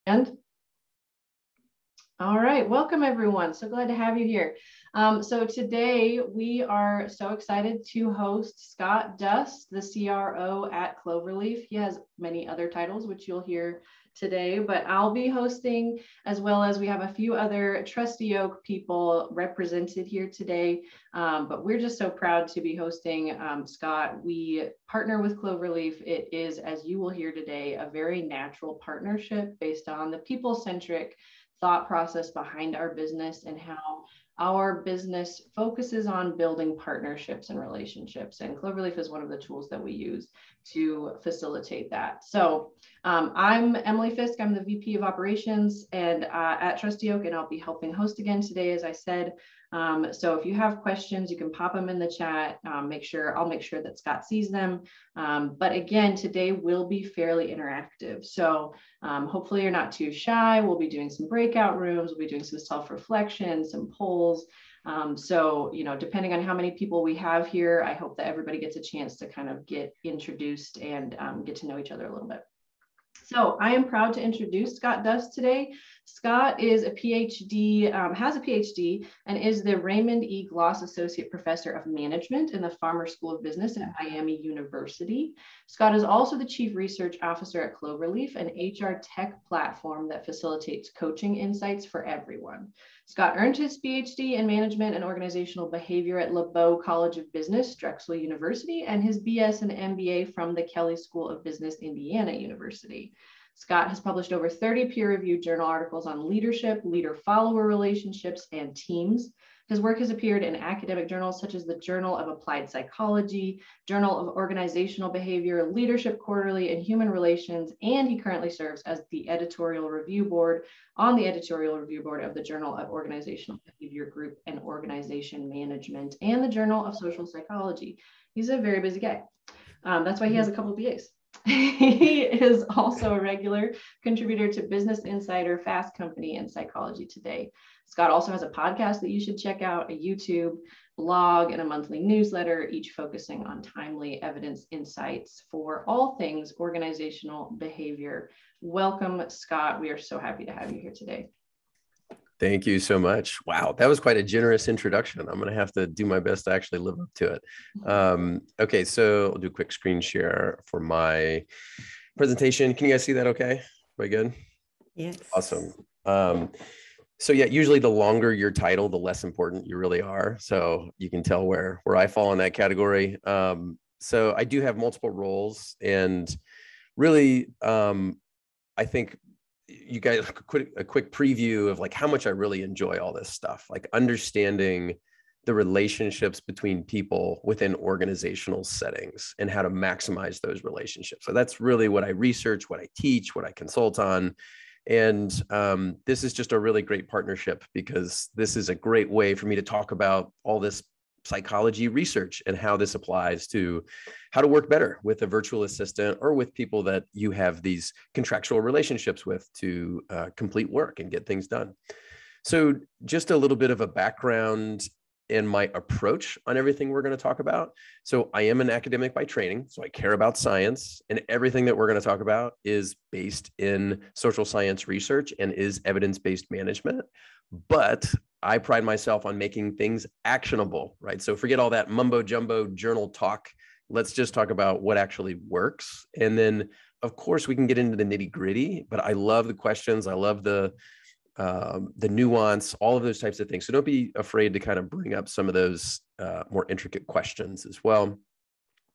And all right, welcome everyone. So glad to have you here. So today we are so excited to host Scott Dust, the CRO at Cloverleaf. He has many other titles, which you'll hear today, but I'll be hosting, as well as we have a few other Trusty Oak people represented here today. But we're just so proud to be hosting Scott. We partner with Cloverleaf. It is, as you will hear today, a very natural partnership based on the people-centric thought process behind our business and how our business focuses on building partnerships and relationships. And Cloverleaf is one of the tools that we use to facilitate that. So I'm Emily Fisk. I'm the VP of Operations and at Trusty Oak, and I'll be helping host again today, as I said. So if you have questions, you can pop them in the chat. I'll make sure that Scott sees them. But again, today will be fairly interactive. So hopefully you're not too shy. We'll be doing some breakout rooms. We'll be doing some self-reflection, some polls. So, depending on how many people we have here, I hope that everybody gets a chance to kind of get introduced and get to know each other a little bit. So I am proud to introduce Scott Dust today. Scott is a PhD, has a PhD, and is the Raymond E. Gloss Associate Professor of Management in the Farmer School of Business at Miami University. Scott is also the Chief Research Officer at Cloverleaf, an HR tech platform that facilitates coaching insights for everyone. Scott earned his PhD in Management and Organizational Behavior at LeBeau College of Business, Drexel University, and his BS and MBA from the Kelley School of Business, Indiana University. Scott has published over 30 peer-reviewed journal articles on leadership, leader-follower relationships, and teams. His work has appeared in academic journals such as the Journal of Applied Psychology, Journal of Organizational Behavior, Leadership Quarterly, and Human Relations, and he currently serves as the editorial review board of the Journal of Organizational Behavior Group and Organization Management, and the Journal of Social Psychology. He's a very busy guy. That's why he has a couple of BAs. He is also a regular contributor to Business Insider, Fast Company, and Psychology Today. Scott also has a podcast that you should check out, a YouTube blog, and a monthly newsletter, each focusing on timely evidence insights for all things organizational behavior. Welcome, Scott. We are so happy to have you here today. Thank you so much. Wow, that was quite a generous introduction. I'm going to have to do my best to actually live up to it. Okay, so I'll do a quick screen share for my presentation. Can you guys see that okay? Quite good? Yes. Awesome. So yeah, usually the longer your title, the less important you really are. So you can tell where I fall in that category. So I do have multiple roles, and really, I think you guys a quick preview of like how much I really enjoy all this stuff, like understanding the relationships between people within organizational settings and how to maximize those relationships. So that's really what I research, what I teach, what I consult on. And this is just a really great partnership because this is a great way for me to talk about all this psychology research and how this applies to how to work better with a virtual assistant or with people that you have these contractual relationships with to complete work and get things done. So just a little bit of a background and my approach on everything we're going to talk about. So I am an academic by training, so I care about science, and everything that we're going to talk about is based in social science research and is evidence-based management. But I pride myself on making things actionable, right? So forget all that mumbo jumbo journal talk. Let's just talk about what actually works. And then of course we can get into the nitty gritty, but I love the questions. I love the nuance, all of those types of things. So don't be afraid to kind of bring up some of those more intricate questions as well.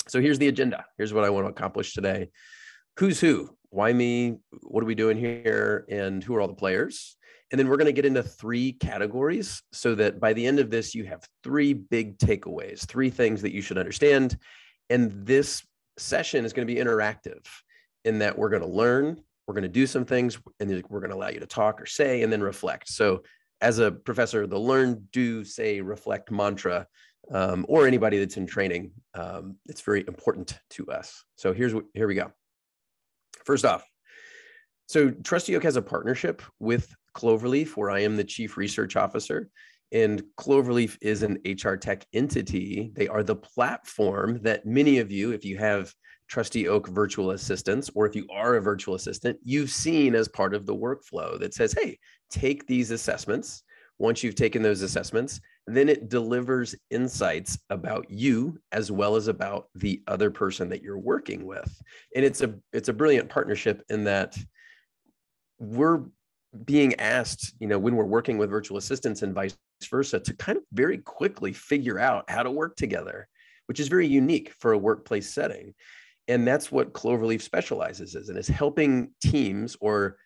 So here's the agenda. Here's what I want to accomplish today. Who's who? Why me? What are we doing here? And who are all the players? And then we're going to get into 3 categories so that by the end of this, you have 3 big takeaways, 3 things that you should understand. And this session is going to be interactive in that we're going to learn, we're going to do some things, and then we're going to allow you to talk or say, and then reflect. So as a professor, the learn, do, say, reflect mantra, or anybody that's in training, it's very important to us. So here we go. First off, so Trusty Oak has a partnership with Cloverleaf, where I am the Chief Research Officer. And Cloverleaf is an HR tech entity. They are the platform that many of you, if you have Trusty Oak virtual assistants, or if you are a virtual assistant, you've seen as part of the workflow that says, hey, take these assessments. Once you've taken those assessments, then it delivers insights about you as well as about the other person that you're working with. And it's a brilliant partnership in that we're being asked, when we're working with virtual assistants and vice versa, to kind of very quickly figure out how to work together, which is very unique for a workplace setting. And that's what Cloverleaf specializes in, and is helping teams or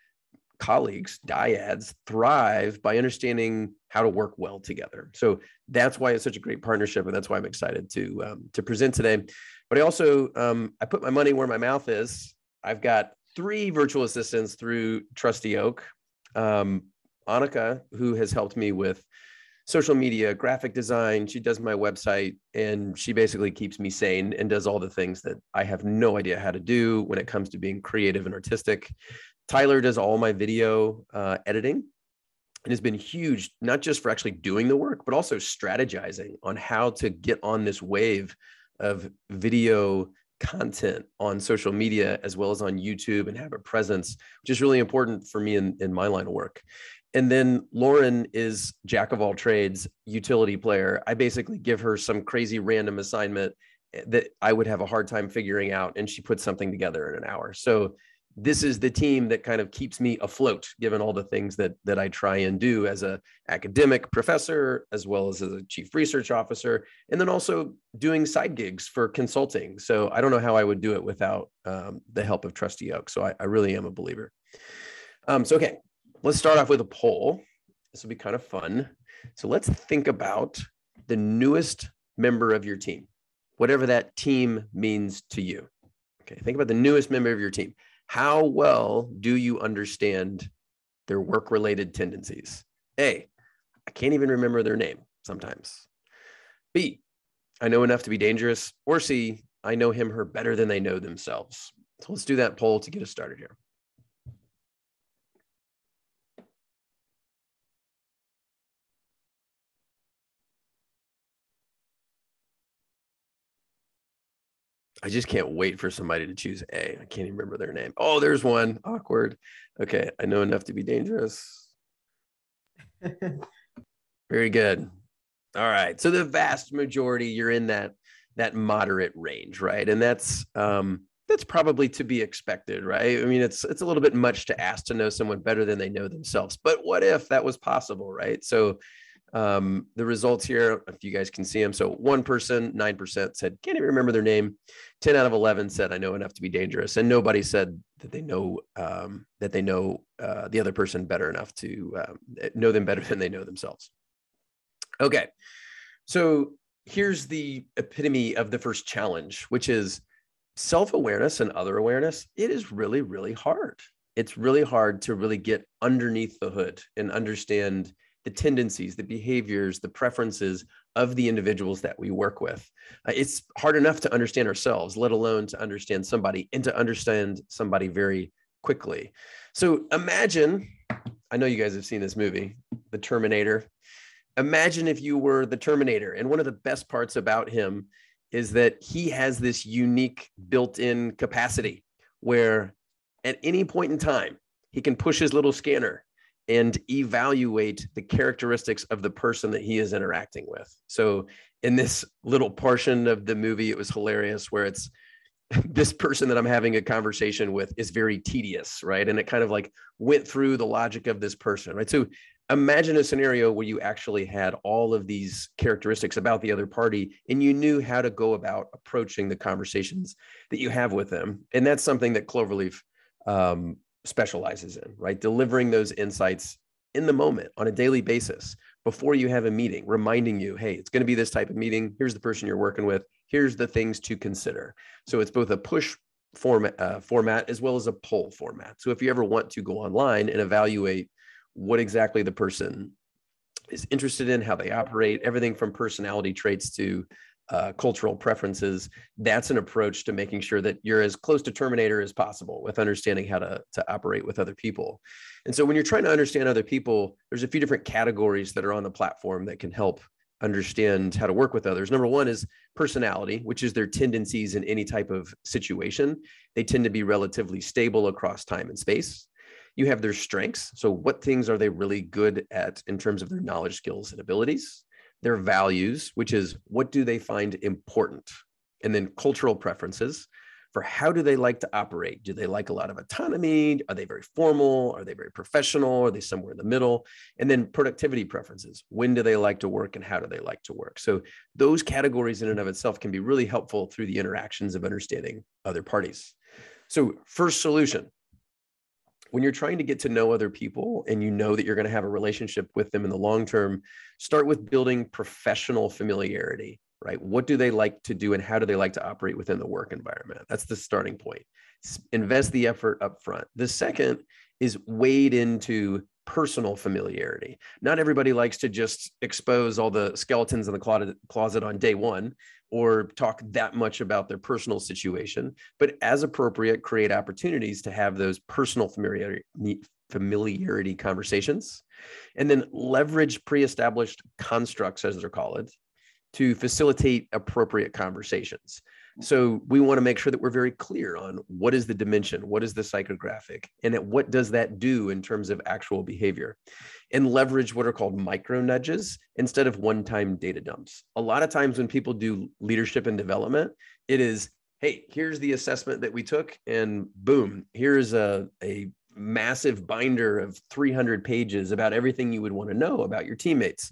colleagues, dyads, thrive by understanding how to work well together. So that's why it's such a great partnership, and that's why I'm excited to present today. But I also I put my money where my mouth is. I've got 3 virtual assistants through Trusty Oak. Annika, who has helped me with social media, graphic design. She does my website, and she basically keeps me sane and does all the things that I have no idea how to do when it comes to being creative and artistic. Tyler does all my video editing and has been huge, not just for actually doing the work, but also strategizing on how to get on this wave of video content on social media as well as on YouTube and have a presence, which is really important for me in my line of work. And then Lauren is jack of all trades, utility player. I basically give her some crazy random assignment that I would have a hard time figuring out, and she puts something together in an hour. So this is the team that kind of keeps me afloat, given all the things that I try and do as an academic professor, as well as a chief research officer, and then also doing side gigs for consulting. So I don't know how I would do it without the help of Trusty Oak. So I really am a believer. Okay, let's start off with a poll. This will be kind of fun. So let's think about the newest member of your team, whatever that team means to you. Okay, think about the newest member of your team. How well do you understand their work-related tendencies? A, I can't even remember their name sometimes. B, I know enough to be dangerous. Or C, I know him, her better than they know themselves. So let's do that poll to get us started here. I just can't wait for somebody to choose A. I can't even remember their name. Oh, there's one. Awkward. Okay, I know enough to be dangerous. Very good. All right. So the vast majority, you're in that moderate range, right? And that's probably to be expected, right? I mean, it's a little bit much to ask to know someone better than they know themselves. But what if that was possible, right? So the results here, if you guys can see them. So 1%, 9% said, can't even remember their name. 10 out of 11 said, I know enough to be dangerous. And nobody said that they know the other person better enough to know them better than they know themselves. Okay. So here's the epitome of the first challenge, which is self-awareness and other awareness. It is really, really hard. It's really hard to really get underneath the hood and understand the tendencies, the behaviors, the preferences of the individuals that we work with. It's hard enough to understand ourselves, let alone to understand somebody, and to understand somebody very quickly. So imagine, I know you guys have seen this movie, The Terminator. Imagine if you were the Terminator, and one of the best parts about him is that he has this unique built-in capacity where at any point in time, he can push his little scanner and evaluate the characteristics of the person that he is interacting with. So in this little portion of the movie, it was hilarious where it's this person that I'm having a conversation with is very tedious, right? And it kind of like went through the logic of this person, right? So imagine a scenario where you actually had all of these characteristics about the other party and you knew how to go about approaching the conversations that you have with them. And that's something that Cloverleaf specializes in, right? Delivering those insights in the moment on a daily basis before you have a meeting, reminding you, hey, it's going to be this type of meeting. Here's the person you're working with. Here's the things to consider. So it's both a push format as well as a pull format. So if you ever want to go online and evaluate what exactly the person is interested in, how they operate, everything from personality traits to cultural preferences. That's an approach to making sure that you're as close to Terminator as possible with understanding how to operate with other people. And so when you're trying to understand other people, there's a few different categories that are on the platform that can help understand how to work with others. Number one is personality, which is their tendencies in any type of situation. They tend to be relatively stable across time and space. You have their strengths. So what things are they really good at in terms of their knowledge, skills, and abilities? Their values, which is what do they find important? And then cultural preferences for how do they like to operate? Do they like a lot of autonomy? Are they very formal? Are they very professional? Are they somewhere in the middle? And then productivity preferences. When do they like to work and how do they like to work? So those categories in and of itself can be really helpful through the interactions of understanding other parties. So first solution, when you're trying to get to know other people and you know that you're going to have a relationship with them in the long term, start with building professional familiarity. Right? What do they like to do and how do they like to operate within the work environment? That's the starting point. Invest the effort up front. The second is wade into personal familiarity. Not everybody likes to just expose all the skeletons in the closet on day one or talk that much about their personal situation, but as appropriate, create opportunities to have those personal familiarity conversations, and then leverage pre-established constructs, as they're called, to facilitate appropriate conversations. So we want to make sure that we're very clear on what is the dimension, what is the psychographic, and what does that do in terms of actual behavior, and leverage what are called micro nudges instead of one-time data dumps. A lot of times when people do leadership and development, it is, hey, here's the assessment that we took and boom, here's a massive binder of 300 pages about everything you would want to know about your teammates.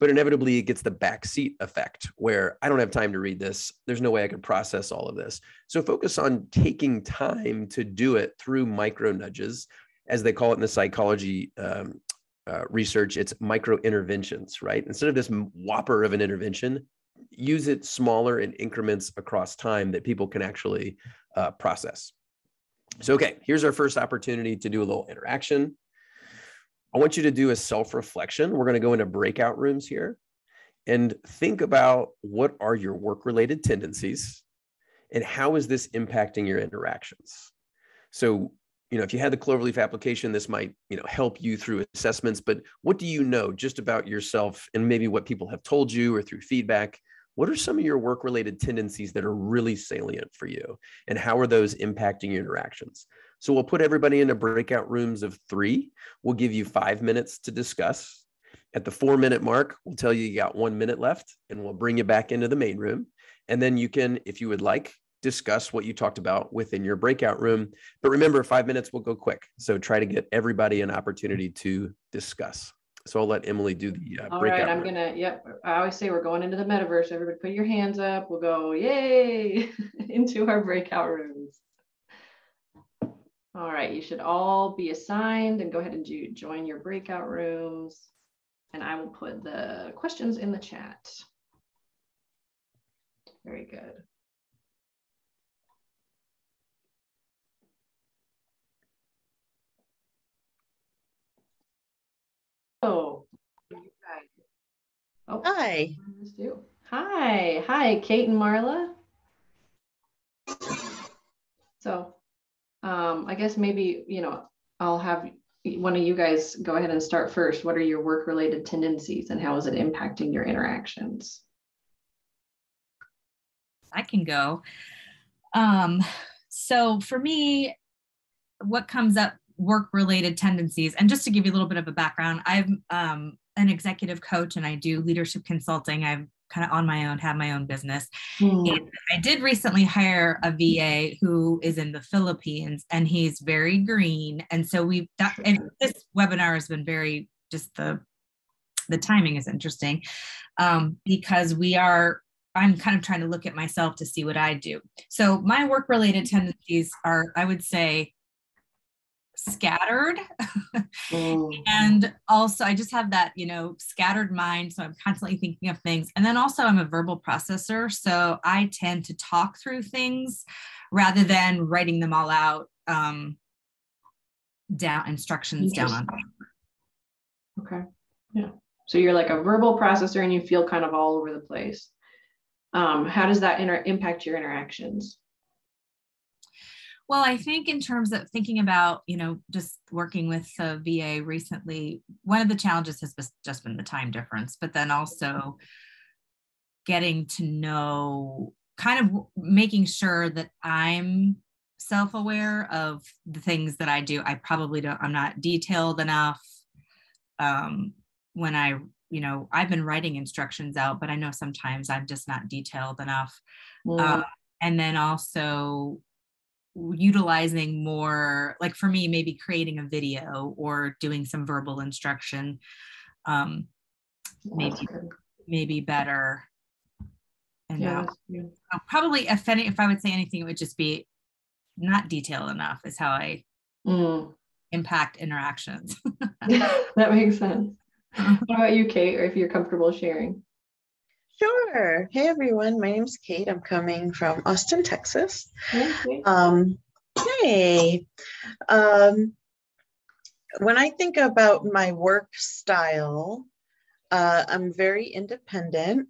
But inevitably, it gets the backseat effect where I don't have time to read this. There's no way I could process all of this. So focus on taking time to do it through micro nudges, as they call it in the psychology research. It's micro interventions, right? Instead of this whopper of an intervention, use it smaller in increments across time that people can actually process. So, okay, here's our first opportunity to do a little interaction. I want you to do a self-reflection. We're going to go into breakout rooms here and think about what are your work-related tendencies and how is this impacting your interactions? So, if you had the Cloverleaf application, this might, help you through assessments, but what do you know just about yourself and maybe what people have told you or through feedback? What are some of your work-related tendencies that are really salient for you? And how are those impacting your interactions? So we'll put everybody into breakout rooms of 3. We'll give you 5 minutes to discuss. At the 4-minute mark, we'll tell you got 1 minute left and we'll bring you back into the main room. And then you can, if you would like, discuss what you talked about within your breakout room. But remember, 5 minutes will go quick. So try to get everybody an opportunity to discuss. So I'll let Emily do the breakout. All right, I'm going to, yep. I always say we're going into the metaverse. Everybody put your hands up. We'll go, yay, into our breakout rooms. All right, you should all be assigned and go ahead and join your breakout rooms. And I will put the questions in the chat. Very good. Oh, hi. Hi, Kate and Marla. So I guess maybe, I'll have one of you guys go ahead and start first. What are your work-related tendencies and how is it impacting your interactions? I can go. So for me, what comes up, work-related tendencies, and just to give you a little bit of a background, I'm an executive coach and I do leadership consulting. I'm kind of on my own, have my own business. And I did recently hire a VA who is in the Philippines and he's very green. And so and this webinar has been very, just the timing is interesting because I'm kind of trying to look at myself to see what I do. So my work-related tendencies are, I would say, scattered. And also I just have that, scattered mind. So I'm constantly thinking of things. And then also I'm a verbal processor. So I tend to talk through things rather than writing them all out, instructions down on paper. Okay. Yeah. So you're like a verbal processor and you feel kind of all over the place. how does that impact your interactions? Well, I think in terms of thinking about, just working with a VA recently, one of the challenges has just been the time difference, but then also getting to know, kind of making sure that I'm self-aware of the things that I do. I'm not detailed enough. When I've been writing instructions out, but I know sometimes I'm just not detailed enough. And then also utilizing more, like for me, maybe creating a video or doing some verbal instruction, maybe better. And probably if I would say anything, it would just be not detailed enough is how I impact interactions. That makes sense. What about you, Kate, or if you're comfortable sharing? Sure. Hey, everyone. My name's Kate. I'm coming from Austin, Texas. Hey. Hey. When I think about my work style, I'm very independent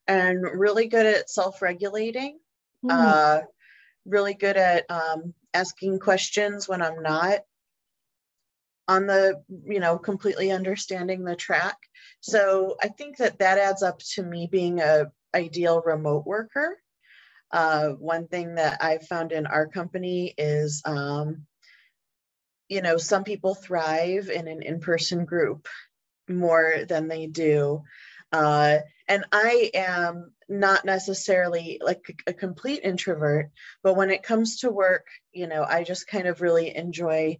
and really good at self-regulating, really good at asking questions when I'm not on the, completely understanding the track. So I think that adds up to me being a ideal remote worker. One thing that I've found in our company is, some people thrive in an in-person group more than they do. And I am not necessarily like a complete introvert, but when it comes to work, I just kind of really enjoy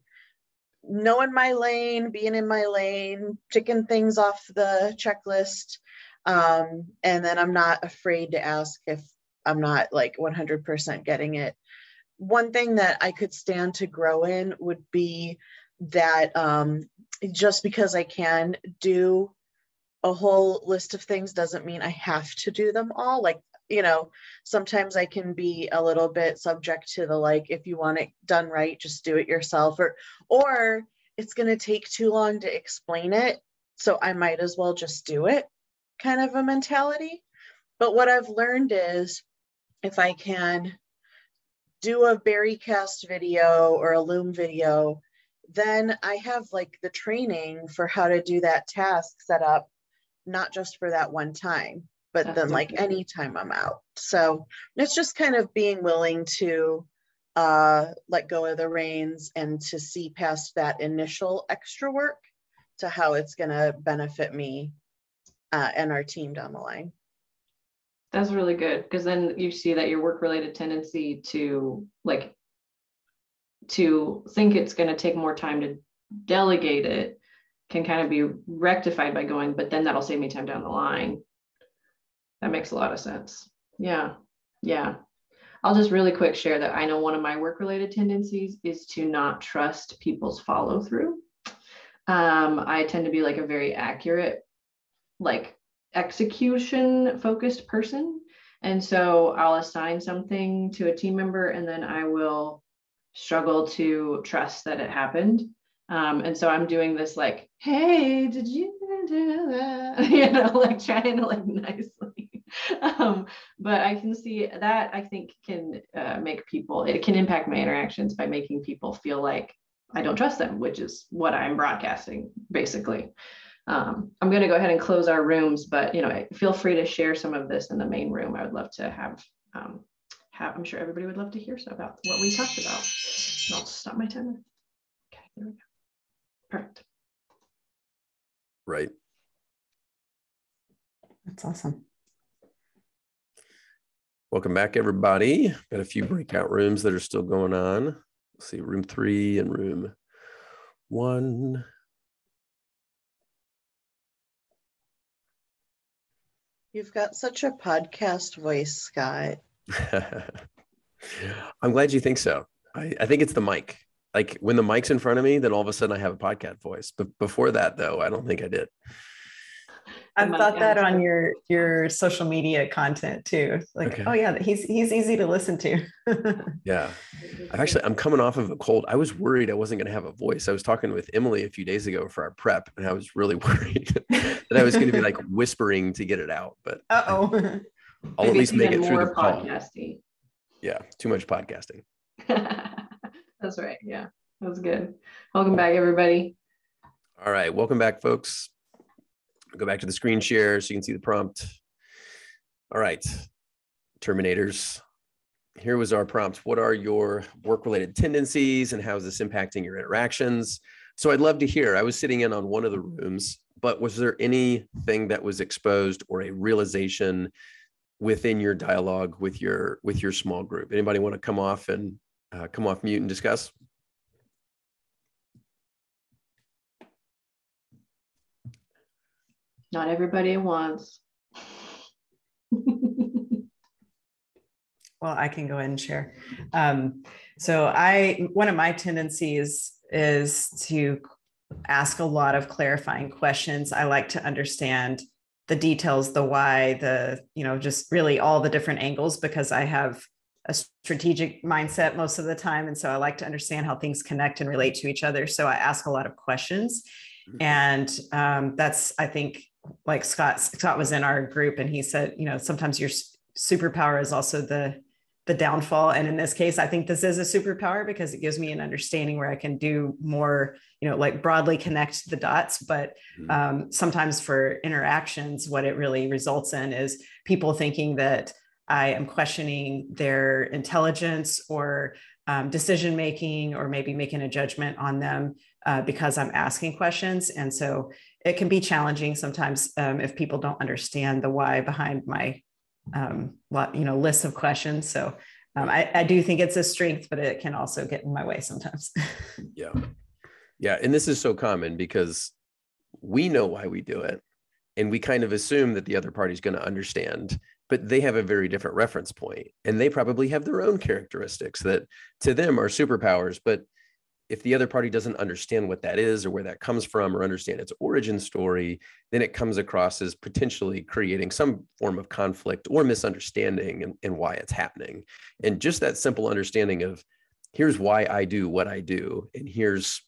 knowing my lane, being in my lane, ticking things off the checklist. And then I'm not afraid to ask if I'm not like 100% getting it. One thing that I could stand to grow in would be that just because I can do a whole list of things doesn't mean I have to do them all. Like, sometimes I can be a little bit subject to the, like, if you want it done right, just do it yourself, or it's going to take too long to explain it, so I might as well just do it kind of a mentality. But what I've learned is if I can do a Berrycast video or a Loom video, then I have like the training for how to do that task set up, not just for that one time, but then like anytime I'm out. So it's just kind of being willing to let go of the reins and to see past that initial extra work to how it's going to benefit me and our team down the line. That's really good, because then you see that your work-related tendency to think it's going to take more time to delegate it can kind of be rectified by going, but then that'll save me time down the line. That makes a lot of sense. Yeah. I'll just really quick share that I know one of my work-related tendencies is to not trust people's follow-through. I tend to be like a very accurate, like execution-focused person. And so I'll assign something to a team member and then I will struggle to trust that it happened. And so I'm doing this like, hey, did you do that? Like trying to like nicely. But I can see that I think can it can impact my interactions by making people feel like I don't trust them, which is what I'm broadcasting basically. I'm going to go ahead and close our rooms, but feel free to share some of this in the main room. I would love to have I'm sure everybody would love to hear about what we talked about. I'll stop my timer. Okay, there we go. Perfect. Right. That's awesome. Welcome back, everybody. Got a few breakout rooms that are still going on. Let's see, room 3 and room 1. You've got such a podcast voice, Scott. I'm glad you think so. I think it's the mic. Like when the mic's in front of me, then all of a sudden I have a podcast voice. But before that, though, I don't think I did. I've thought that on your social media content too. Like, okay. Oh yeah, he's easy to listen to. Yeah. I'm coming off of a cold. I was worried I wasn't going to have a voice. I was talking with Emily a few days ago for our prep, and I was really worried that I was going to be like whispering to get it out. But I'll at least make it through the call. Podcasting. Yeah, too much podcasting. That's right. Yeah, that was good. Welcome back, everybody. All right, welcome back, folks. Go back to the screen share so you can see the prompt. All right, Terminators. Here was our prompt. What are your work-related tendencies and how is this impacting your interactions? So I'd love to hear. I was sitting in on one of the rooms, but was there anything that was exposed or a realization within your dialogue with your small group? Anybody want to come off mute and discuss? Not everybody at once. Well, I can go ahead and share. So one of my tendencies is to ask a lot of clarifying questions. I like to understand the details, the why, just really all the different angles, because I have a strategic mindset most of the time. And so I like to understand how things connect and relate to each other. So I ask a lot of questions. And that's, I think, like Scott was in our group and he said, sometimes your superpower is also the downfall. And in this case, I think this is a superpower because it gives me an understanding where I can do more, like broadly connect the dots. But sometimes for interactions, what it really results in is people thinking that I am questioning their intelligence or decision-making, or maybe making a judgment on them because I'm asking questions. And so it can be challenging sometimes if people don't understand the why behind my list of questions. So I do think it's a strength, but it can also get in my way sometimes. Yeah. And this is so common because we know why we do it. And we kind of assume that the other party is going to understand, but they have a very different reference point and they probably have their own characteristics that to them are superpowers. But if the other party doesn't understand what that is or where that comes from or understand its origin story, then it comes across as potentially creating some form of conflict or misunderstanding and why it's happening. And just that simple understanding of here's why I do what I do, and here's,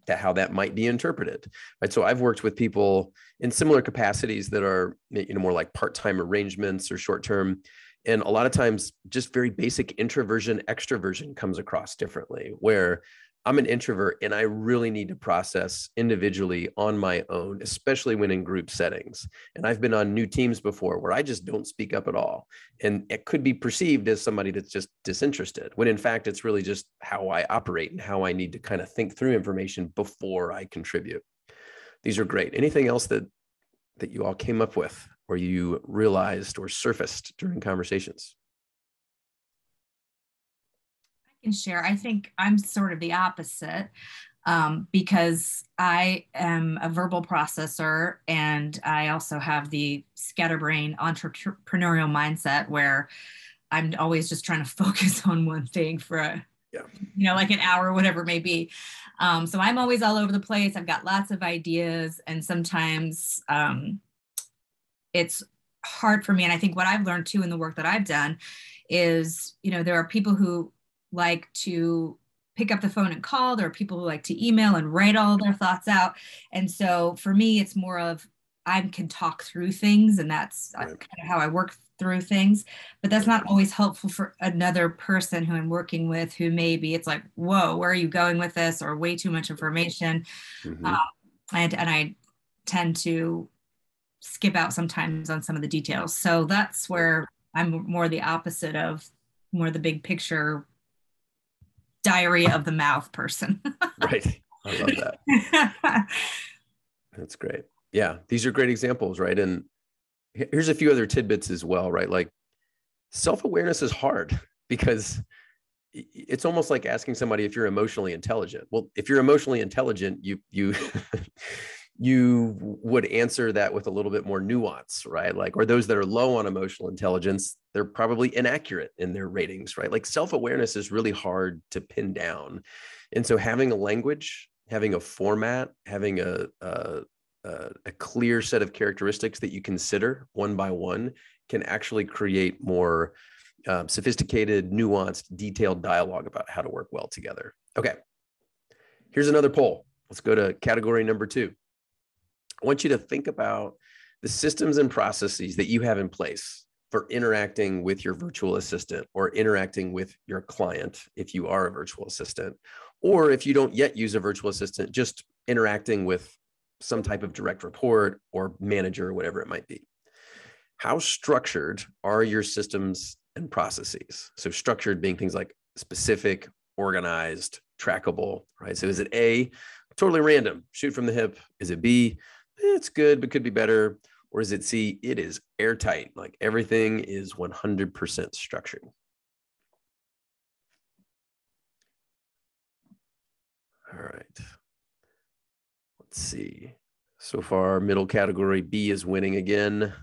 how that might be interpreted, right? So I've worked with people in similar capacities that are, more like part-time arrangements or short-term. And a lot of times just very basic introversion, extroversion comes across differently, where I'm an introvert and I really need to process individually on my own, especially when in group settings. And I've been on new teams before where I just don't speak up at all. And it could be perceived as somebody that's just disinterested, when in fact, it's really just how I operate and how I need to kind of think through information before I contribute. These are great. Anything else that you all came up with or you realized or surfaced during conversations? Share. I think I'm sort of the opposite because I am a verbal processor and I also have the scatterbrain entrepreneurial mindset where I'm always just trying to focus on one thing for like an hour, whatever it may be. So I'm always all over the place. I've got lots of ideas, and sometimes it's hard for me. And I think what I've learned too in the work that I've done is, there are people who like to pick up the phone and call. There are people who like to email and write all their thoughts out. And so for me, it's more of I can talk through things, and that's kind of how I work through things. But that's not always helpful for another person who I'm working with, who maybe it's like, whoa, where are you going with this? Or way too much information. And I tend to skip out sometimes on some of the details. So that's where I'm more the opposite of more the big picture diary of the mouth person. Right. I love that. That's great. Yeah. These are great examples, right? And here's a few other tidbits as well, right? Like self-awareness is hard because it's almost like asking somebody if you're emotionally intelligent. Well, if you're emotionally intelligent, you would answer that with a little bit more nuance, right? Like, or those that are low on emotional intelligence, they're probably inaccurate in their ratings, right? Like self-awareness is really hard to pin down. And so having a language, having a format, having a clear set of characteristics that you consider one by one can actually create more sophisticated, nuanced, detailed dialogue about how to work well together. Okay, here's another poll. Let's go to category number 2. I want you to think about the systems and processes that you have in place for interacting with your virtual assistant or interacting with your client if you are a virtual assistant, or if you don't yet use a virtual assistant, just interacting with some type of direct report or manager or whatever it might be. How structured are your systems and processes? So structured being things like specific, organized, trackable, right? So is it A, totally random, shoot from the hip? Is it B, it's good, but could be better? Or is it C, it is airtight, like everything is 100% structured? All right. Let's see. So far, middle category B is winning again.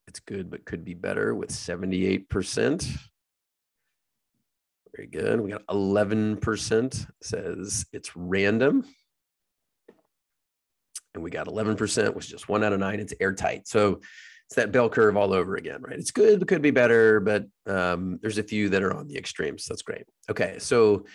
It's good, but could be better with 78%. Very good. We got 11% says it's random. And we got 11%, which is just 1 out of 9. It's airtight. So it's that bell curve all over again, right? It's good, but could be better, but there's a few that are on the extremes. That's great. Okay, so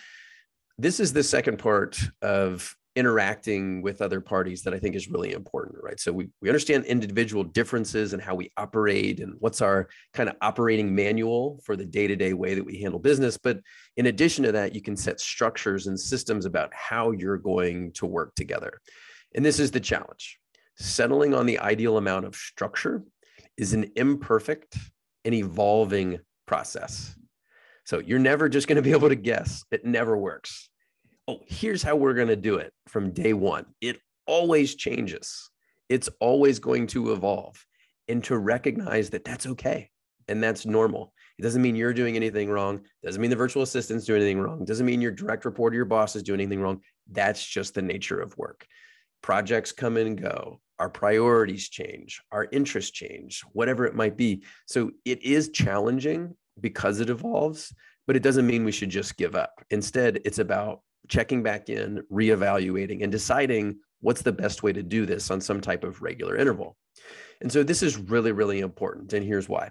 this is the second part of interacting with other parties that I think is really important, right? So we understand individual differences and how we operate and what's our kind of operating manual for the day-to-day way that we handle business. But in addition to that, you can set structures and systems about how you're going to work together. And this is the challenge. Settling on the ideal amount of structure is an imperfect and evolving process. So you're never just going to be able to guess. It never works. Oh, here's how we're going to do it from day one. It always changes. It's always going to evolve. And to recognize that that's okay and that's normal. It doesn't mean you're doing anything wrong. It doesn't mean the virtual assistant's doing anything wrong. It doesn't mean your direct report or your boss is doing anything wrong. That's just the nature of work. Projects come and go. Our priorities change. Our interests change, whatever it might be. So it is challenging because it evolves, but it doesn't mean we should just give up. Instead, it's about checking back in, reevaluating, and deciding what's the best way to do this on some type of regular interval. And so this is really, really important. And here's why.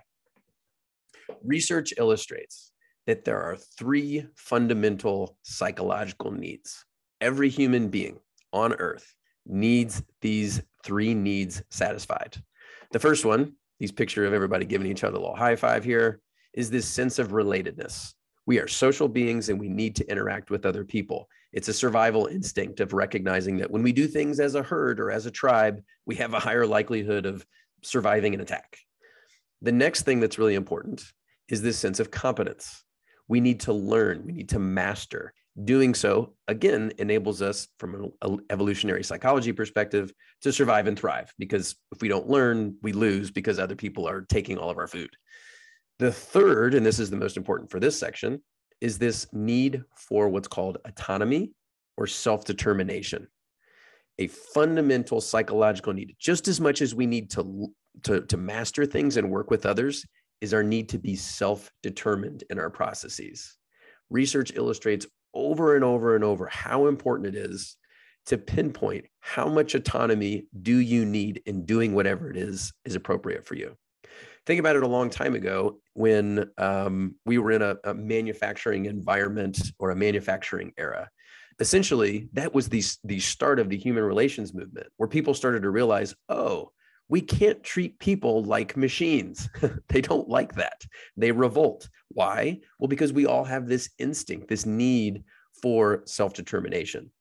Research illustrates that there are 3 fundamental psychological needs. Every human being on Earth needs these 3 needs satisfied. The first one, these picture of everybody giving each other a little high five here, is this sense of relatedness. We are social beings and we need to interact with other people. It's a survival instinct of recognizing that when we do things as a herd or as a tribe, we have a higher likelihood of surviving an attack. The next thing that's really important is this sense of competence. We need to learn, we need to master. Doing so, again, enables us from an evolutionary psychology perspective to survive and thrive, because if we don't learn, we lose because other people are taking all of our food. The third, and this is the most important for this section, is this need for what's called autonomy or self-determination. A fundamental psychological need, just as much as we need to master things and work with others, is our need to be self-determined in our processes. Research illustrates over and over and over how important it is to pinpoint how much autonomy do you need in doing whatever it is appropriate for you. Think about it a long time ago when we were in a manufacturing environment or a manufacturing era. Essentially, that was the start of the human relations movement, where people started to realize, oh, we can't treat people like machines. They don't like that. They revolt. Why? Well, because we all have this instinct, this need for self-determination.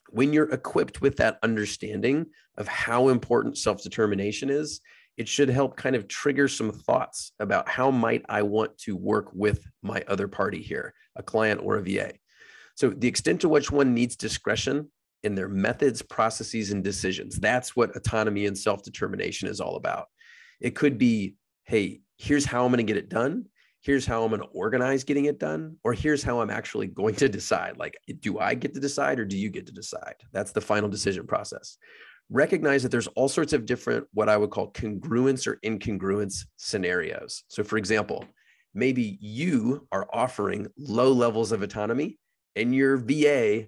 When you're equipped with that understanding of how important self-determination is, it should help kind of trigger some thoughts about how might I want to work with my other party here, a client or a VA. So the extent to which one needs discretion in their methods, processes, and decisions, that's what autonomy and self-determination is all about. It could be, hey, here's how I'm going to get it done. Here's how I'm going to organize getting it done. Or here's how I'm actually going to decide. Like, do I get to decide or do you get to decide? That's the final decision process. Recognize that there's all sorts of different, what I would call congruence or incongruence scenarios. So for example, maybe you are offering low levels of autonomy and your VA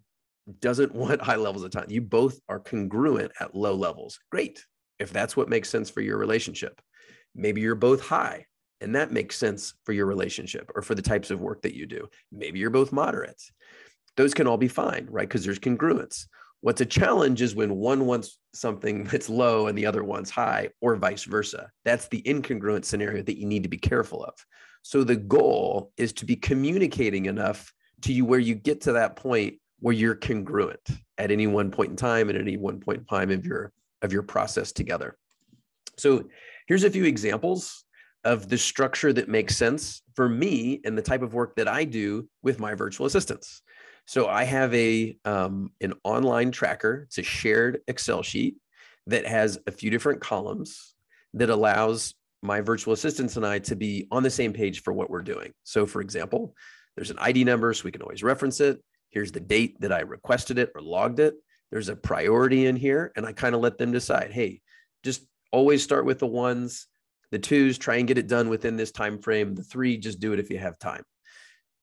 doesn't want high levels of autonomy. You both are congruent at low levels. Great. If that's what makes sense for your relationship. Maybe you're both high and that makes sense for your relationship or for the types of work that you do. Maybe you're both moderate. Those can all be fine, right? Because there's congruence. What's a challenge is when one wants something that's low and the other one's high, or vice versa. That's the incongruent scenario that you need to be careful of. So the goal is to be communicating enough to you where you get to that point where you're congruent at any one point in time and at any one point in time of your process together. So here's a few examples of the structure that makes sense for me and the type of work that I do with my virtual assistants. So I have an online tracker. It's a shared Excel sheet that has a few different columns that allows my virtual assistants and I to be on the same page for what we're doing. So for example, there's an ID number, so we can always reference it. Here's the date that I requested it or logged it. There's a priority in here, and I kind of let them decide, hey, just always start with the ones, the twos, try and get it done within this time frame. The three, just do it if you have time.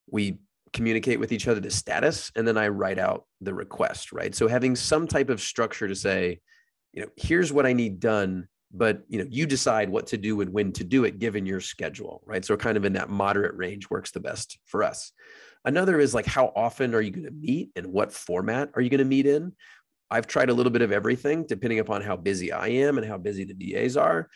We communicate with each other the status, and then I write out the request, right? So having some type of structure to say, here's what I need done, but you decide what to do and when to do it given your schedule, right? So kind of in that moderate range works the best for us. Another is like, how often are you going to meet and what format are you going to meet in? I've tried a little bit of everything depending upon how busy I am and how busy the DAs are.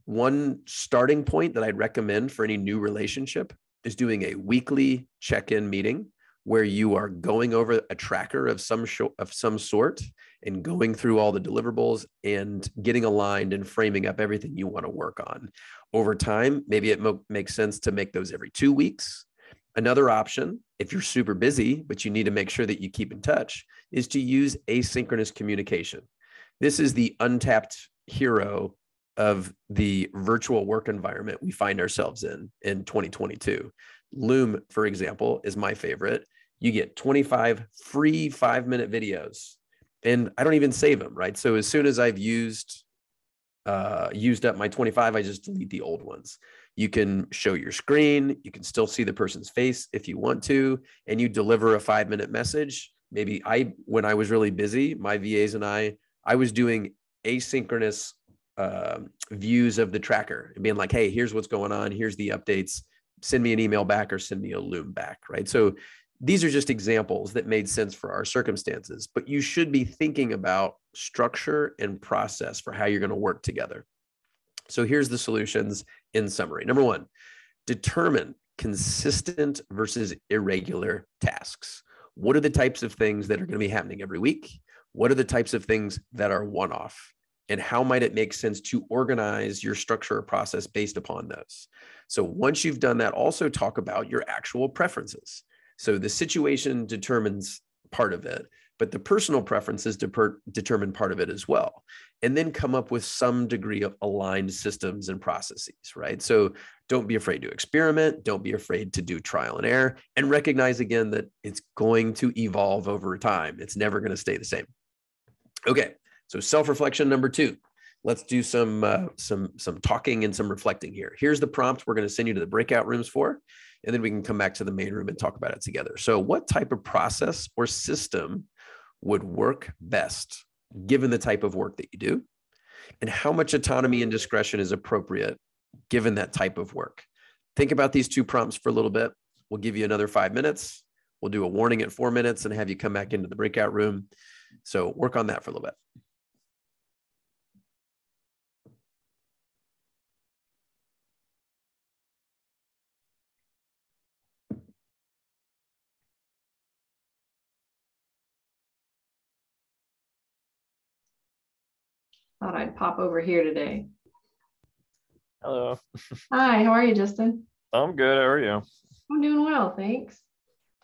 One starting point that I'd recommend for any new relationship is doing a weekly check-in meeting where you are going over a tracker of some sort and going through all the deliverables and getting aligned and framing up everything you want to work on. Over time, maybe it makes sense to make those every 2 weeks. Another option, if you're super busy, but you need to make sure that you keep in touch, is to use asynchronous communication. This is the untapped hero of the virtual work environment we find ourselves in 2022. Loom, for example, is my favorite. You get 25 free 5-minute videos, and I don't even save them, right? So as soon as I've used up my 25, I just delete the old ones. You can show your screen. You can still see the person's face if you want to, and you deliver a 5-minute message. Maybe when I was really busy, my VAs and I was doing asynchronous views of the tracker and being like, hey, here's what's going on. Here's the updates. Send me an email back or send me a Loom back, right? So these are just examples that made sense for our circumstances, but you should be thinking about structure and process for how you're going to work together. So here's the solutions in summary. Number one, determine consistent versus irregular tasks. What are the types of things that are going to be happening every week? What are the types of things that are one-off? And how might it make sense to organize your structure or process based upon those? So once you've done that, also talk about your actual preferences. So the situation determines part of it, but the personal preferences determine part of it as well. And then come up with some degree of aligned systems and processes, right? So don't be afraid to experiment. Don't be afraid to do trial and error, and recognize again that it's going to evolve over time. It's never going to stay the same. Okay. So self-reflection number 2. Let's do some talking and some reflecting here. Here's the prompt we're going to send you to the breakout rooms for, and then we can come back to the main room and talk about it together. So what type of process or system would work best given the type of work that you do? And how much autonomy and discretion is appropriate given that type of work? Think about these 2 prompts for a little bit. We'll give you another 5 minutes. We'll do a warning at 4 minutes and have you come back into the breakout room. So work on that for a little bit. Thought I'd pop over here today. Hello. Hi, how are you, Justin? I'm good. How are you? I'm doing well, thanks.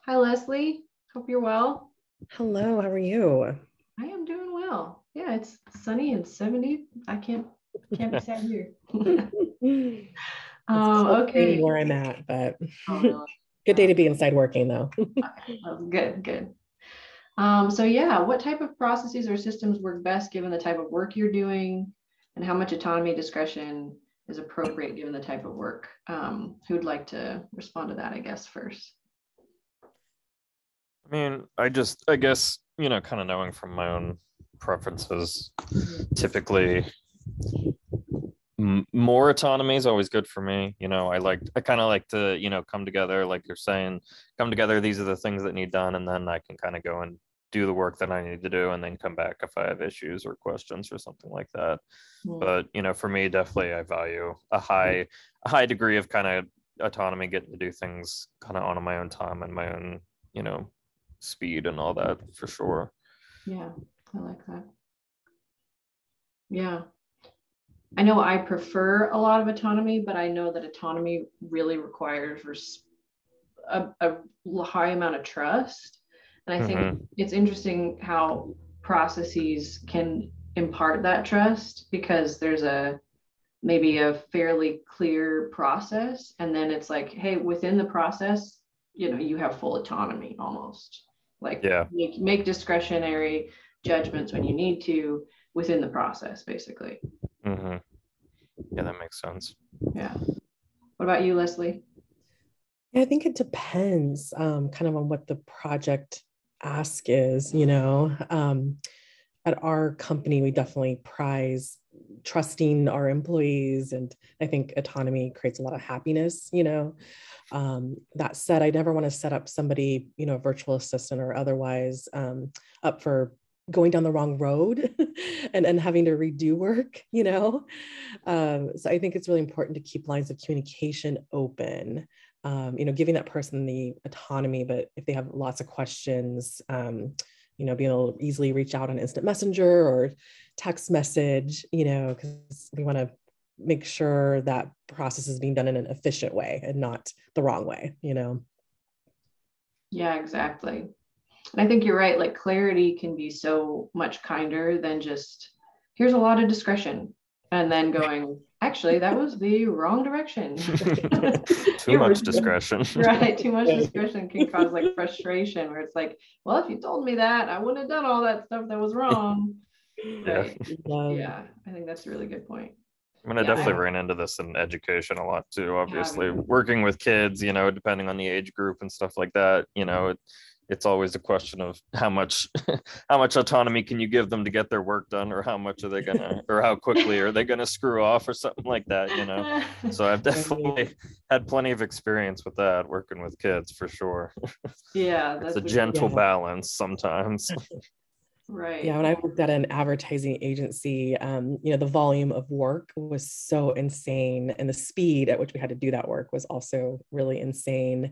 Hi, Leslie. Hope you're well. Hello, how are you? I am doing well. Yeah, it's sunny and 70. I can't be sad here. Okay. Where I'm at, but Oh, really? good day to be inside working though. Okay. Oh, good. So yeah, what type of processes or systems work best given the type of work you're doing, and how much autonomy discretion is appropriate given the type of work? Who'd like to respond to that, I guess, first? I mean, I guess, kind of knowing from my own preferences, typically more autonomy is always good for me. I kind of like to, come together, like you're saying, come together. These are the things that need done. And then I can kind of go and do the work that I need to do and then come back if I have issues or questions or something like that. But, you know, for me, definitely I value a high degree of kind of autonomy, getting to do things kind of on my own time and my own, you know, speed and all that, for sure. Yeah, I like that. Yeah. I know I prefer a lot of autonomy, but I know that autonomy really requires a high amount of trust. And I think it's interesting how processes can impart that trust, because there's maybe a fairly clear process. And then it's like, hey, within the process, you know, you have full autonomy almost. Like, make discretionary judgments when you need to within the process, basically. Yeah, that makes sense. Yeah. What about you, Leslie? Yeah, I think it depends kind of on what the project ask is, you know. At our company, we definitely prize trusting our employees, and I think autonomy creates a lot of happiness, you know. That said, I never want to set up somebody, you know, a virtual assistant or otherwise, up for going down the wrong road and having to redo work, you know. So I think it's really important to keep lines of communication open, you know, giving that person the autonomy, but if they have lots of questions, you know, being able to easily reach out on instant messenger or text message, you know, because we want to make sure that process is being done in an efficient way and not the wrong way, you know. Yeah, exactly. And I think you're right. Like, clarity can be so much kinder than just, here's a lot of discretion, and then going, actually, that was the wrong direction. Too much discretion. Right. Too much discretion can cause like frustration, where it's like, well, if you told me that, I wouldn't have done all that stuff that was wrong. Right. Yeah. I think that's a really good point. I mean, I definitely ran into this in education a lot too, obviously. Working with kids, you know, depending on the age group and stuff like that, you know, it's always a question of how much autonomy can you give them to get their work done, or how much are they gonna, or how quickly are they gonna screw off or something like that, you know. So I've definitely had plenty of experience with that, working with kids, for sure. Yeah, it's a gentle balance sometimes. Right. Yeah, when I worked at an advertising agency, you know, the volume of work was so insane, and the speed at which we had to do that work was also really insane.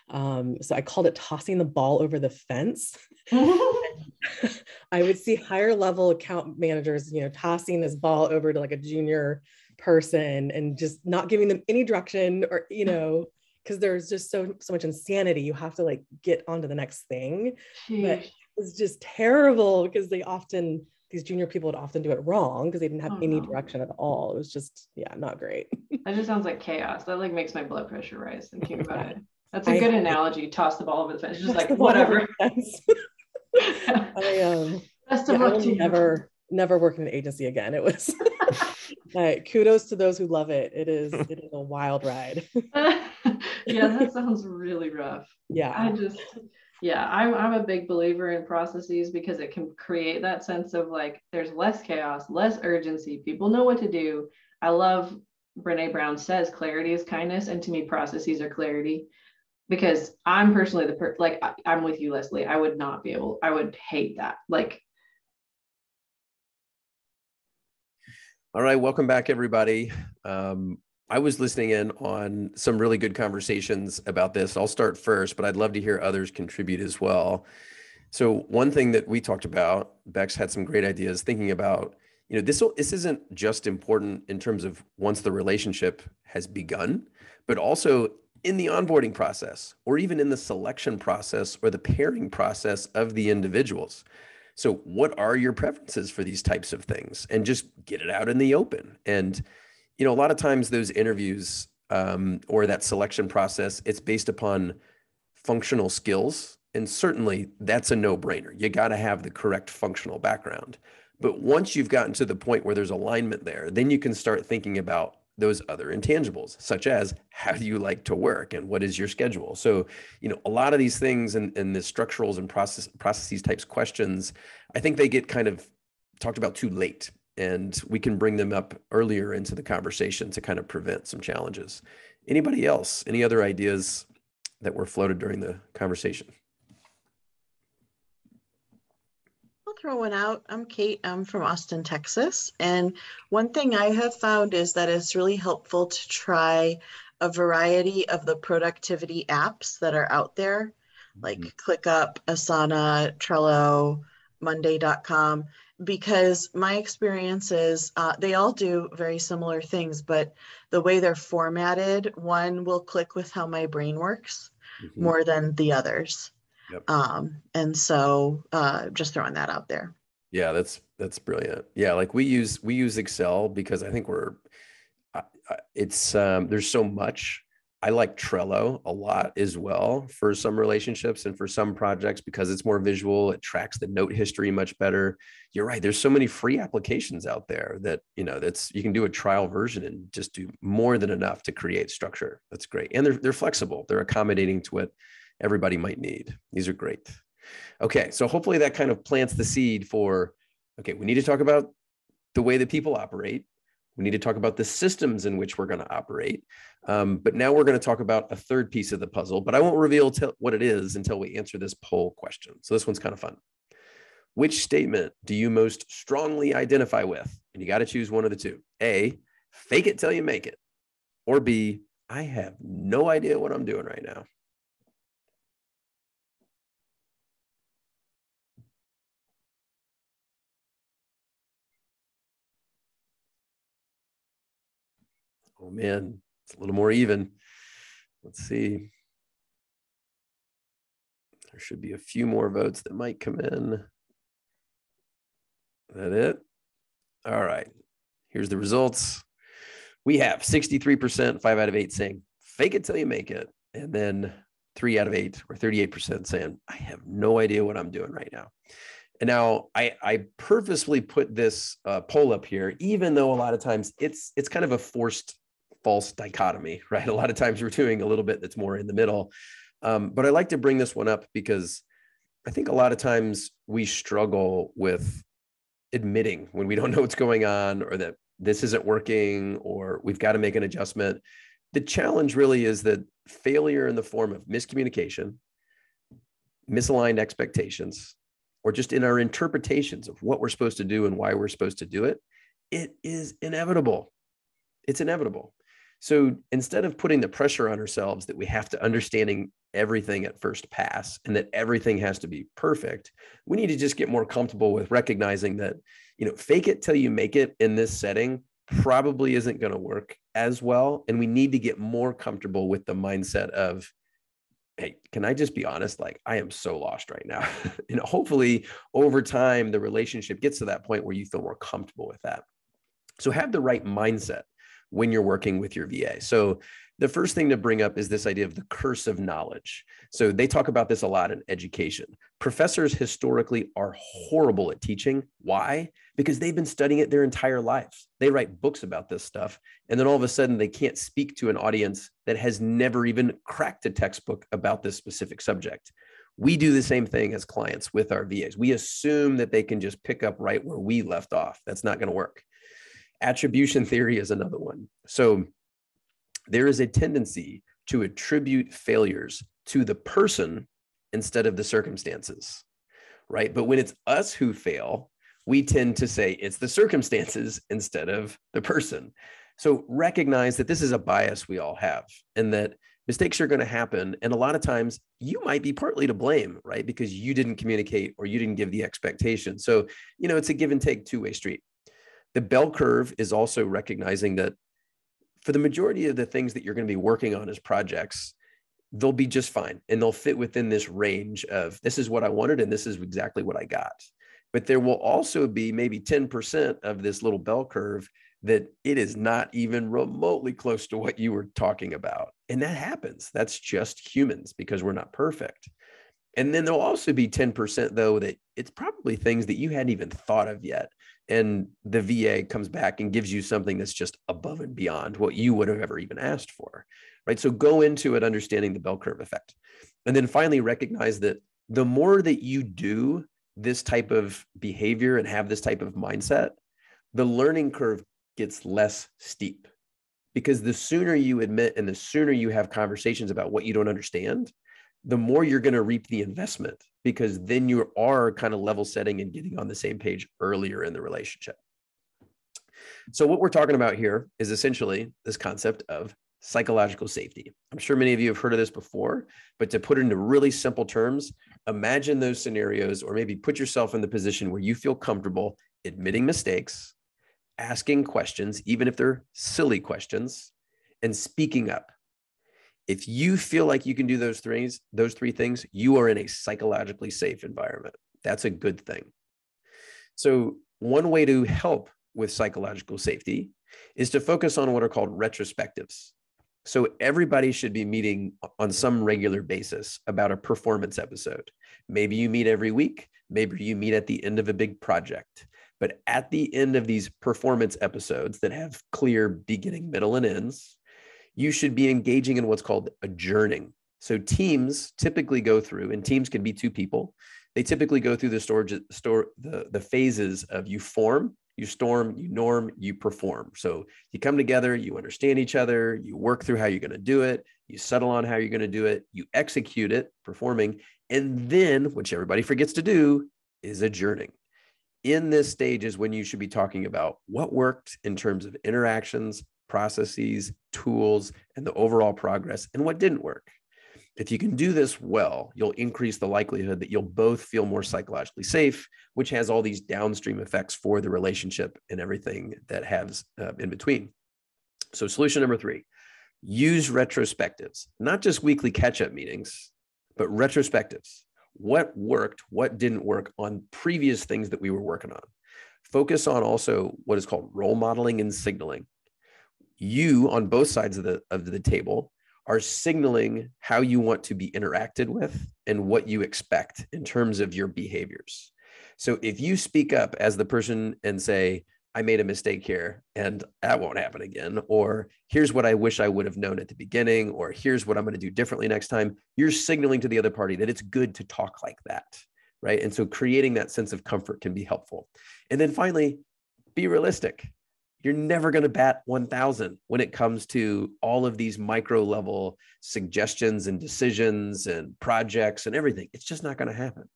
So I called it tossing the ball over the fence. I would see higher level account managers, you know, tossing this ball over to like a junior person and just not giving them any direction, or, you know, because there's just so much insanity. You have to like get onto the next thing. But it was just terrible, because these junior people would often do it wrong because they didn't have any direction at all. It was just, yeah, not great. That just sounds like chaos. That like makes my blood pressure rise thinking about it. That's a good analogy. Toss the ball over the fence. It's just like, whatever. Never work in an agency again. It was kudos to those who love it. It is a wild ride. Yeah, that sounds really rough. Yeah. I'm a big believer in processes, because it can create that sense of like, there's less chaos, less urgency. People know what to do. I love Brene Brown says clarity is kindness. And to me, processes are clarity, because I'm personally I'm with you, Leslie. I would hate that. Like, all right, welcome back, everybody. I was listening in on some really good conversations about this. I'll start first, but I'd love to hear others contribute as well. So one thing that we talked about, Bex had some great ideas thinking about, you know, this isn't just important in terms of once the relationship has begun, but also in the onboarding process, or even in the selection process or the pairing process of the individuals. So what are your preferences for these types of things? And just get it out in the open. And, you know, a lot of times those interviews or that selection process, it's based upon functional skills. And certainly that's a no-brainer. You got to have the correct functional background. But once you've gotten to the point where there's alignment there, then you can start thinking about those other intangibles, such as how do you like to work and what is your schedule? So, you know, a lot of these things and the structurals and processes types questions, I think they get kind of talked about too late, and we can bring them up earlier into the conversation to kind of prevent some challenges. Anybody else? Any other ideas that were floated during the conversation? throw one out. I'm Kate. I'm from Austin, Texas. And one thing I have found is that it's really helpful to try a variety of the productivity apps that are out there, like ClickUp, Asana, Trello, Monday.com, because my experience is they all do very similar things, but the way they're formatted, one will click with how my brain works more than the others. Yep. And so just throwing that out there. Yeah, that's brilliant. Yeah, like we use Excel because I think there's so much. I like Trello a lot as well for some relationships and for some projects because it's more visual. It tracks the note history much better. You're right. There's so many free applications out there that, you can do a trial version and just do more than enough to create structure. That's great. And they're flexible. They're accommodating to what everybody might need. These are great. Okay. So hopefully that kind of plants the seed for, okay, we need to talk about the way that people operate. We need to talk about the systems in which we're going to operate. But now we're going to talk about a third piece of the puzzle, but I won't reveal what it is until we answer this poll question. So this one's kind of fun. Which statement do you most strongly identify with? And you got to choose one of the two. A, fake it till you make it. Or B, I have no idea what I'm doing right now. Oh man, it's a little more even. Let's see. There should be a few more votes that might come in. Is that it? All right. Here's the results. We have 63%, 5 out of 8 saying, fake it till you make it. And then 3 out of 8 or 38% saying, I have no idea what I'm doing right now. And now I purposely put this poll up here, even though a lot of times it's kind of a forced false dichotomy, right? A lot of times we're doing a little bit that's more in the middle. But I like to bring this one up because I think a lot of times we struggle with admitting when we don't know what's going on or that this isn't working or we've got to make an adjustment. The challenge really is that failure in the form of miscommunication, misaligned expectations, or just in our interpretations of what we're supposed to do and why we're supposed to do it, it is inevitable. It's inevitable. So instead of putting the pressure on ourselves that we have to understanding everything at first pass and that everything has to be perfect, we need to just get more comfortable with recognizing that, fake it till you make it in this setting probably isn't going to work as well. And we need to get more comfortable with the mindset of, hey, can I just be honest? Like, I am so lost right now. And hopefully over time, the relationship gets to that point where you feel more comfortable with that. So have the right mindset when you're working with your VA. So the first thing to bring up is this idea of the curse of knowledge. So they talk about this a lot in education. Professors historically are horrible at teaching. Why? Because they've been studying it their entire lives. They write books about this stuff. And then all of a sudden they can't speak to an audience that has never even cracked a textbook about this specific subject. We do the same thing as clients with our VAs. We assume that they can just pick up right where we left off. That's not going to work. Attribution theory is another one. So there is a tendency to attribute failures to the person instead of the circumstances, right? But when it's us who fail, we tend to say it's the circumstances instead of the person. So recognize that this is a bias we all have and that mistakes are going to happen. And a lot of times you might be partly to blame, right? Because you didn't communicate or you didn't give the expectation. So, it's a give and take two-way street. The bell curve is also recognizing that for the majority of the things that you're going to be working on as projects, they'll be just fine. And they'll fit within this range of this is what I wanted and this is exactly what I got. But there will also be maybe 10% of this little bell curve that it is not even remotely close to what you were talking about. And that happens. That's just humans because we're not perfect. And then there'll also be 10% though, that it's probably things that you hadn't even thought of yet. And the VA comes back and gives you something that's just above and beyond what you would have ever even asked for, right? So go into it understanding the bell curve effect. And then finally recognize that the more that you do this type of behavior and have this type of mindset, the learning curve gets less steep. Because the sooner you admit and the sooner you have conversations about what you don't understand, the more you're going to reap the investment because then you are kind of level setting and getting on the same page earlier in the relationship. So what we're talking about here is essentially this concept of psychological safety. I'm sure many of you have heard of this before, but to put it into really simple terms, imagine those scenarios, or maybe put yourself in the position where you feel comfortable admitting mistakes, asking questions, even if they're silly questions, and speaking up. If you feel like you can do those three things, you are in a psychologically safe environment. That's a good thing. So one way to help with psychological safety is to focus on what are called retrospectives. So everybody should be meeting on some regular basis about a performance episode. Maybe you meet every week, maybe you meet at the end of a big project. But at the end of these performance episodes that have clear beginning, middle, and ends, you should be engaging in what's called adjourning. So teams typically go through, and teams can be 2 people. They typically go through the phases of you form, you storm, you norm, you perform. So you come together, you understand each other, you work through how you're going to do it, you settle on how you're going to do it, you execute it, performing, and then, which everybody forgets to do, is adjourning. In this stage is when you should be talking about what worked in terms of interactions, processes, tools, and the overall progress, and what didn't work. If you can do this well, you'll increase the likelihood that you'll both feel more psychologically safe, which has all these downstream effects for the relationship and everything that has in between. So solution number 3, use retrospectives, not just weekly catch-up meetings, but retrospectives. What worked, what didn't work on previous things that we were working on. Focus on also what is called role modeling and signaling. You, on both sides of the table, are signaling how you want to be interacted with and what you expect in terms of your behaviors. So if you speak up as the person and say, I made a mistake here and that won't happen again, or here's what I wish I would have known at the beginning, or here's what I'm going to do differently next time, you're signaling to the other party that it's good to talk like that, right? And so creating that sense of comfort can be helpful. And then finally, be realistic. You're never going to bat 1,000 when it comes to all of these micro level suggestions and decisions and projects and everything. It's just not going to happen,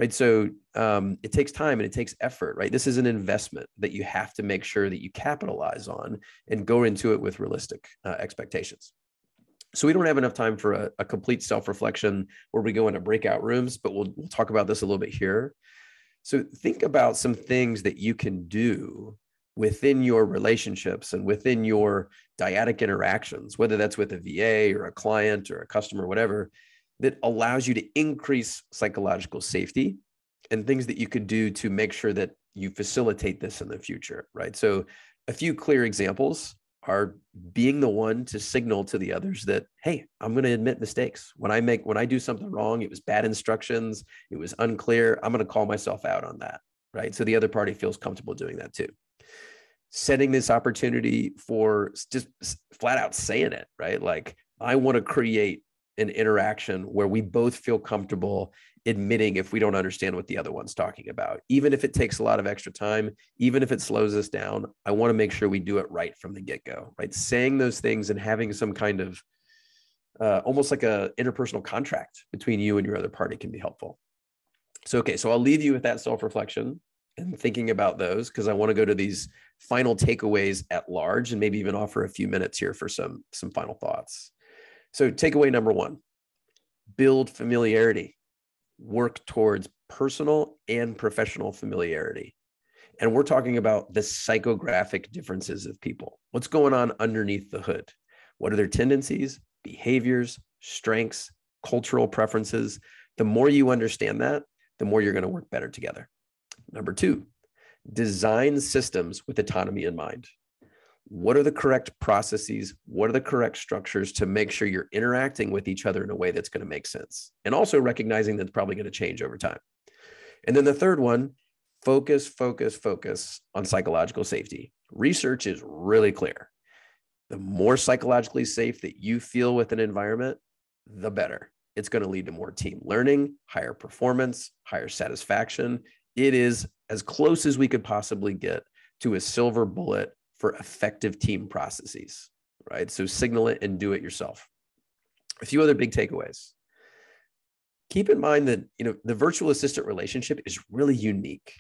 right? So it takes time and it takes effort, right? This is an investment that you have to make sure that you capitalize on and go into it with realistic expectations. So we don't have enough time for a complete self-reflection where we go into breakout rooms, but we'll talk about this a little bit here. So think about some things that you can do within your relationships and within your dyadic interactions, whether that's with a VA or a client or a customer, whatever, that allows you to increase psychological safety, and things that you could do to make sure that you facilitate this in the future, right? So a few clear examples are being the one to signal to the others that, hey, I'm going to admit mistakes. When I do something wrong, it was bad instructions, it was unclear, I'm going to call myself out on that, right? So the other party feels comfortable doing that too. Setting this opportunity for just flat out saying it, right? Like, I want to create an interaction where we both feel comfortable admitting if we don't understand what the other one's talking about. Even if it takes a lot of extra time, even if it slows us down, I want to make sure we do it right from the get-go, right? Saying those things and having some kind of almost like a interpersonal contract between you and your other party can be helpful. So, okay, so I'll leave you with that self-reflection and thinking about those, because I want to go to these final takeaways at large and maybe even offer a few minutes here for some final thoughts. So takeaway number 1, build familiarity, work towards personal and professional familiarity. And we're talking about the psychographic differences of people. What's going on underneath the hood? What are their tendencies, behaviors, strengths, cultural preferences? The more you understand that, the more you're going to work better together. Number 2, design systems with autonomy in mind. What are the correct processes? What are the correct structures to make sure you're interacting with each other in a way that's going to make sense? And also recognizing that it's probably going to change over time. And then the third one, focus on psychological safety. Research is really clear. The more psychologically safe that you feel with an environment, the better. It's going to lead to more team learning, higher performance, higher satisfaction. It is as close as we could possibly get to a silver bullet for effective team processes, right? So signal it and do it yourself. A few other big takeaways. keep in mind that, the virtual assistant relationship is really unique.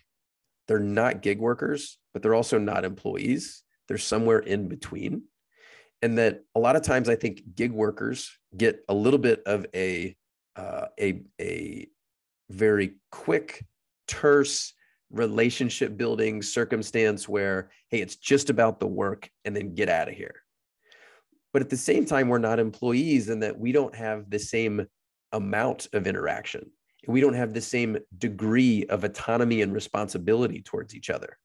They're not gig workers, but they're also not employees. They're somewhere in between. And that a lot of times I think gig workers get a little bit of a very quick, terse relationship building circumstance where, hey, it's just about the work and then get out of here. But at the same time, we're not employees, and that we don't have the same amount of interaction. We don't have the same degree of autonomy and responsibility towards each other,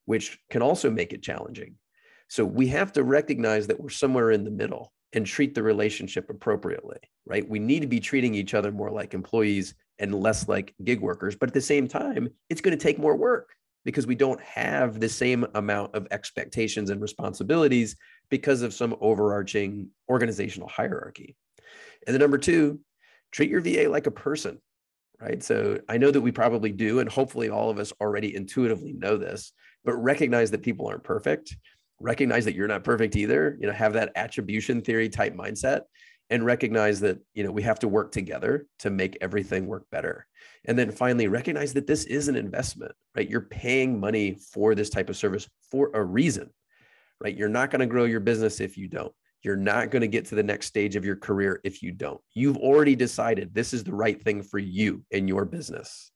which can also make it challenging. So we have to recognize that we're somewhere in the middle and treat the relationship appropriately, right? We need to be treating each other more like employees and less like gig workers. But at the same time, it's going to take more work because we don't have the same amount of expectations and responsibilities because of some overarching organizational hierarchy. And then number two, treat your VA like a person, right? So I know that we probably do, and hopefully all of us already intuitively know this, but recognize that people aren't perfect. Recognize that you're not perfect either. Have that attribution theory type mindset, and recognize that, we have to work together to make everything work better. And then finally, recognize that this is an investment, right? You're paying money for this type of service for a reason, right? You're not going to grow your business if you don't. You're not going to get to the next stage of your career if you don't. You've already decided this is the right thing for you and your business.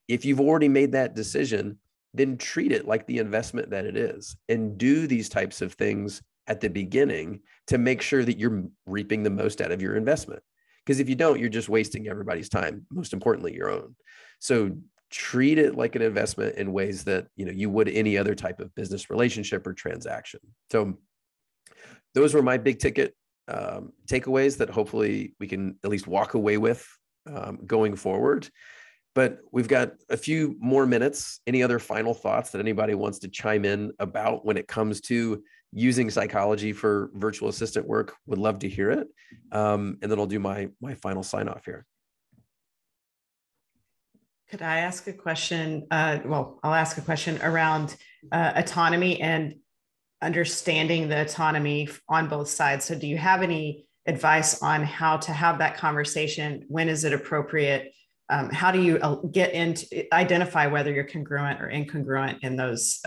If you've already made that decision, then treat it like the investment that it is, and do these types of things at the beginning to make sure that you're reaping the most out of your investment. Because if you don't, you're just wasting everybody's time, most importantly, your own. So treat it like an investment in ways that, you would any other type of business relationship or transaction. So those were my big ticket takeaways that hopefully we can at least walk away with going forward. But we've got a few more minutes. Any other final thoughts that anybody wants to chime in about when it comes to using psychology for virtual assistant work? Would love to hear it. And then I'll do my final sign off here. Could I ask a question? I'll ask a question around autonomy and understanding the autonomy on both sides. So do you have any advice on how to have that conversation? When is it appropriate? How do you identify whether you're congruent or incongruent in those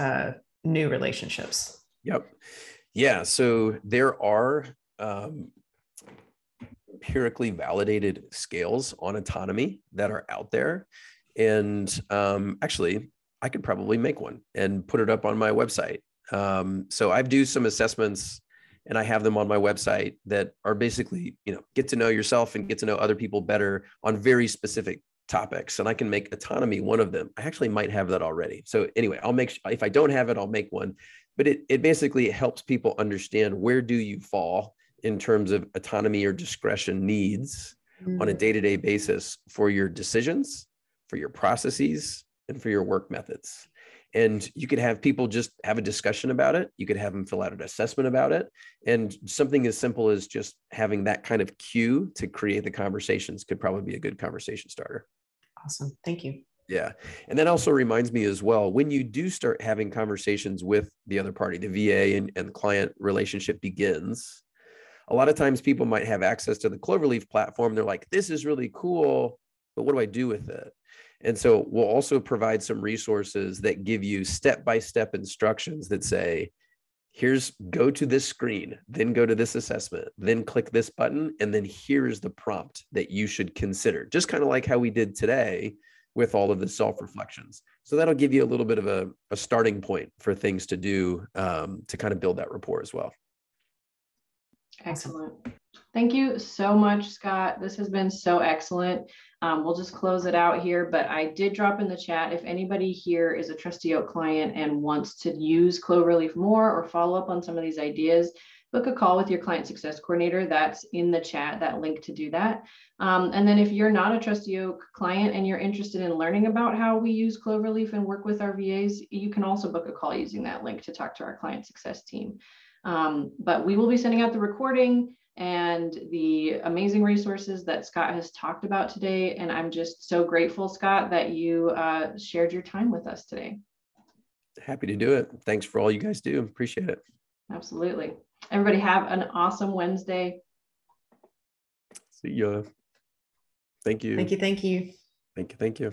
new relationships? Yep. Yeah. So there are empirically validated scales on autonomy that are out there. And actually, I could probably make one and put it up on my website. So I do some assessments, and I have them on my website that are basically, get to know yourself and get to know other people better on very specific topics. And I can make autonomy one of them. I actually might have that already. So anyway, if I don't have it, I'll make one. But it basically helps people understand, where do you fall in terms of autonomy or discretion needs on a day-to-day basis for your decisions, for your processes, and for your work methods. And you could have people just have a discussion about it. You could have them fill out an assessment about it. And something as simple as just having that kind of cue to create the conversations could probably be a good conversation starter. Awesome. Thank you. Yeah. And that also reminds me as well, when you do start having conversations with the other party, the VA and the client relationship begins, a lot of times people might have access to the Cloverleaf platform. They're like, this is really cool, but what do I do with it? And so we'll also provide some resources that give you step-by-step instructions that say, go to this screen, then go to this assessment, then click this button, and then here's the prompt that you should consider. Just kind of like how we did today with all of the self-reflections. So that'll give you a little bit of a starting point for things to do to kind of build that rapport as well. Excellent. Thank you so much, Scott. This has been so excellent. We'll just close it out here, but I did drop in the chat, if anybody here is a Trustee Oak client and wants to use Cloverleaf more or follow up on some of these ideas, book a call with your client success coordinator. That's in the chat, that link to do that. And then if you're not a Trustee Oak client and you're interested in learning about how we use Cloverleaf and work with our VAs, you can also book a call using that link to talk to our client success team. But we will be sending out the recording and the amazing resources that Scott has talked about today. And I'm just so grateful, Scott, that you shared your time with us today. Happy to do it. Thanks for all you guys do. Appreciate it. Absolutely. Everybody have an awesome Wednesday. See ya. Thank you. Thank you. Thank you. Thank you. Thank you.